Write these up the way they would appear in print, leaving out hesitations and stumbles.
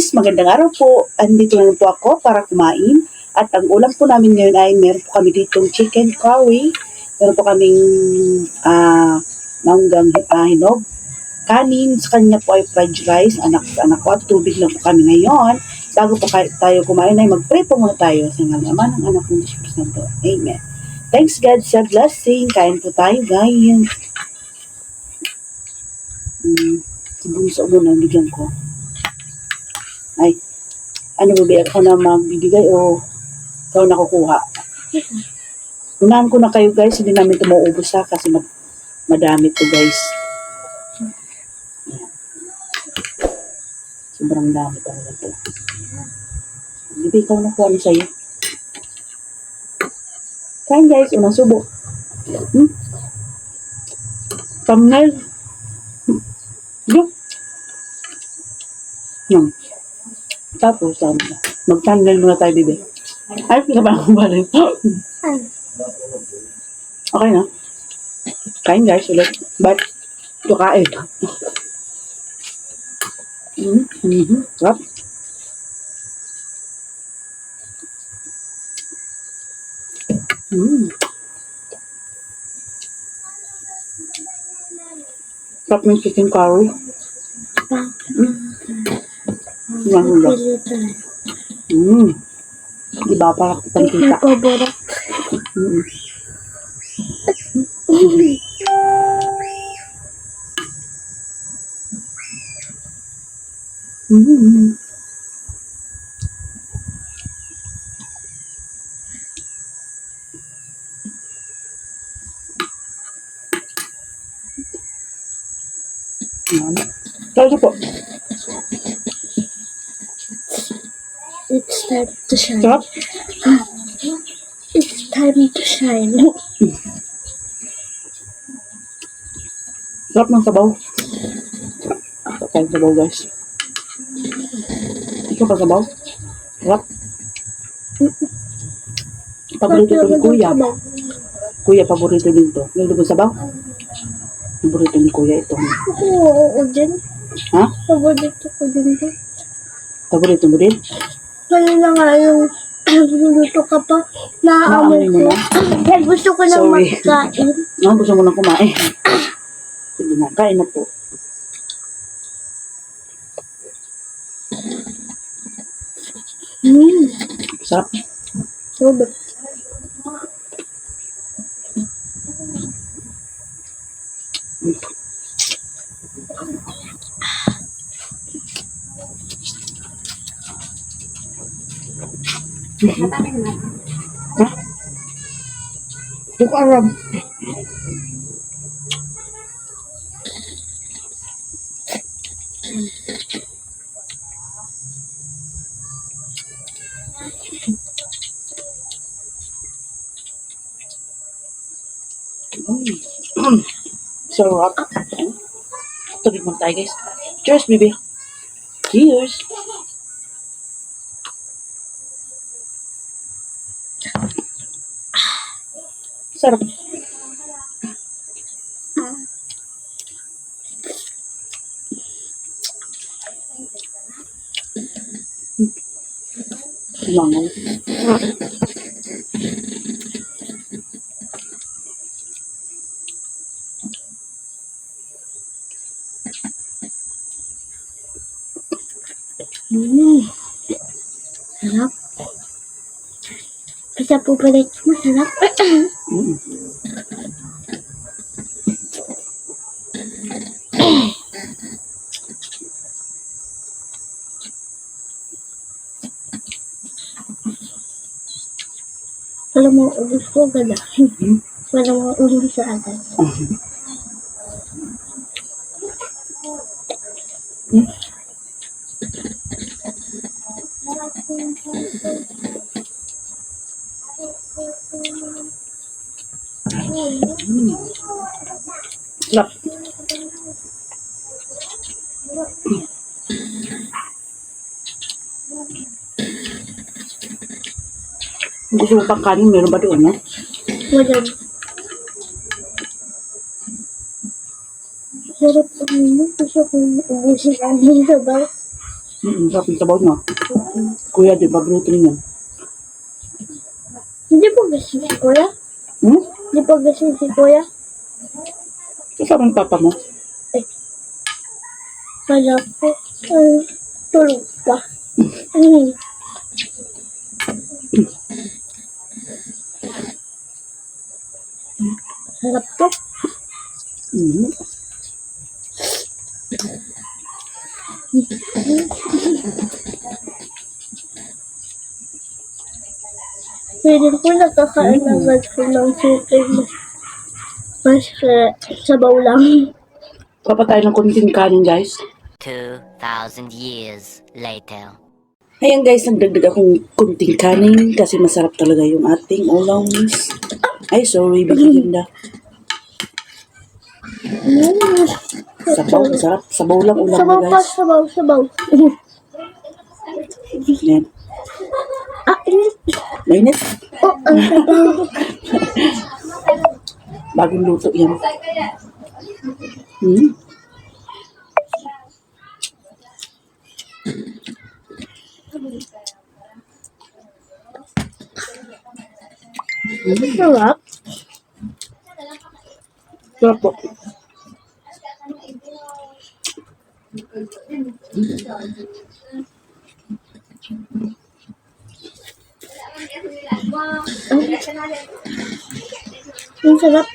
guys, magandang araw po. Andito na po ako para kumain. At ang ulam po namin ngayon ay meron po kami ditong chicken curry. Meron po kaming manggang hinog. Kanin, sa kanya po ay fried rice. Anak ko at tubig lang po kami ngayon. Bago po tayo kumain ay mag-pray po muna tayo sa naman ng anak ng Diyos Santo. Amen. Thanks God sa blessing. Kain po tayo guys. Bunso muna ang bigyan ko. Ay, ano ba ako na magbibigay o ikaw na kukuha? Unahan ko na kayo guys, hindi namin ito mauubos ha kasi madami ito guys. Sobrang dami talaga ito. Hindi ba ikaw nakuha niyo sa'yo? Kain guys, unang subo. Thumbnail. Yan. Tapos, mag-thumbnail muna tayo, bebe. Ay, ka ba akong balay? Okay na. Kain guys, ulit. But, ito kain. Sarap. Sarap ng chicken curry. Mahula. Diba parang kitang kita. Kaya po. It's time to shine. Sarap. It's time to shine. Sarap ng sabaw. Kain sabaw guys. Ito pa sabaw. Sarap. Paborito ito ni Kuya. Kuya, paborito dito. Yung dugo sabaw. Paborito ni Kuya ito. Oo, din. Ha? Paborito ko din. Paborito mo din? Kanina nga yung nagluluto ka pa. Naaamoy ko. Kaya gusto ko na magkain. Gusto mo na kumain. Sige na, kain na po. Sarap. Sobra. Hah? Buka Arab. Sarap. Tubig mo tayo guys. Cheers baby. Cheers. Sarap. Langaw. Sarap. Bisa po pala ito masarap. Wala mo ubus ko gala. Wala mo ubus sa agad. Sarap. Gusto mo pang kanin? Meron ba doon, no? Wala. Sarap ang gusto kong ubusin ang sabaw. Sarap yung sabaw niya. Kuya, di ba bruto niya? Hindi po gising si Kuya. Hmm? Hindi po gising si Kuya. Kasama ng papa mo? Kaya po, tulog pa. Sarap to. Mm. Pwede po nakakain agad ko ng chicken. Kasi sabaw lang. Papa tayo ng kunting kanin, guys. 2,000 years later. Ayan guys, nagdagdag akong kunting kanin kasi masarap talaga yung ating ulam. Ay, sorry, bigyan na. Sabaw, masarap. Sabaw lang ulam Sabaw na pa, guys. sabaw. Yan. Init. Mainit. Oh, ang sabaw. Bagong luto yan. Hmm. Sarap. Sarap po. Ang sarap.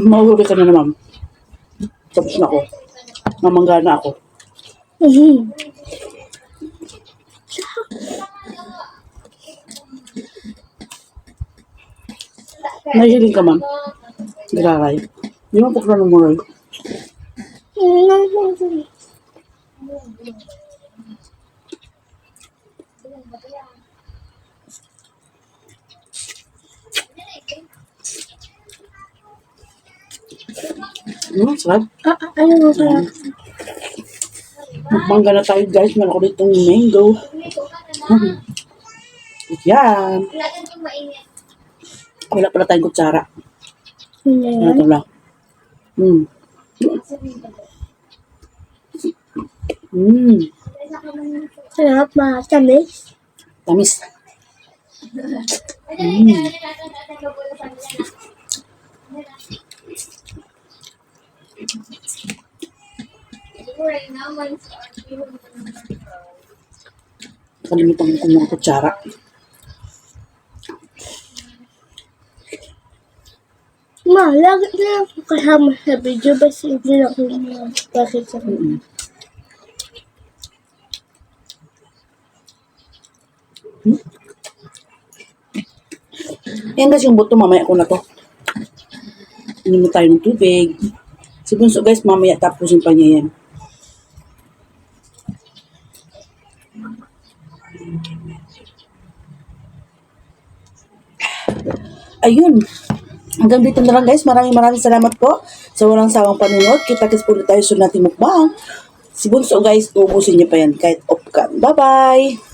Mahuli ka na naman. Tapos na ako. Mamangga na ako. Nahihiling ka, ma'am. Nagkakay. Di mo pukla ng muray. Sarap. Ano mo kaya? Magmangga na tayo, guys. Meron ko ditong mango. Yan. Wala pala tayong kutsara. Yan. Ito lang. Sarap, matamis. Tamis. Kalimutan ko ng kutsara. Lagi na ako kasama sa video basta hindi na ako bakit sa Yan guys, yung buto, mamaya ko na to. Inom tayo ng tubig. Si Bunso guys, mamaya tapusin pa niya yan. Ayun. Hanggang dito na lang guys. Maraming salamat po sa walang sawang panunod. Kita-kits po ulit tayo sa nating mukbang. Si Bunso guys, uubusin niya pa yan kahit off cam. Bye-bye!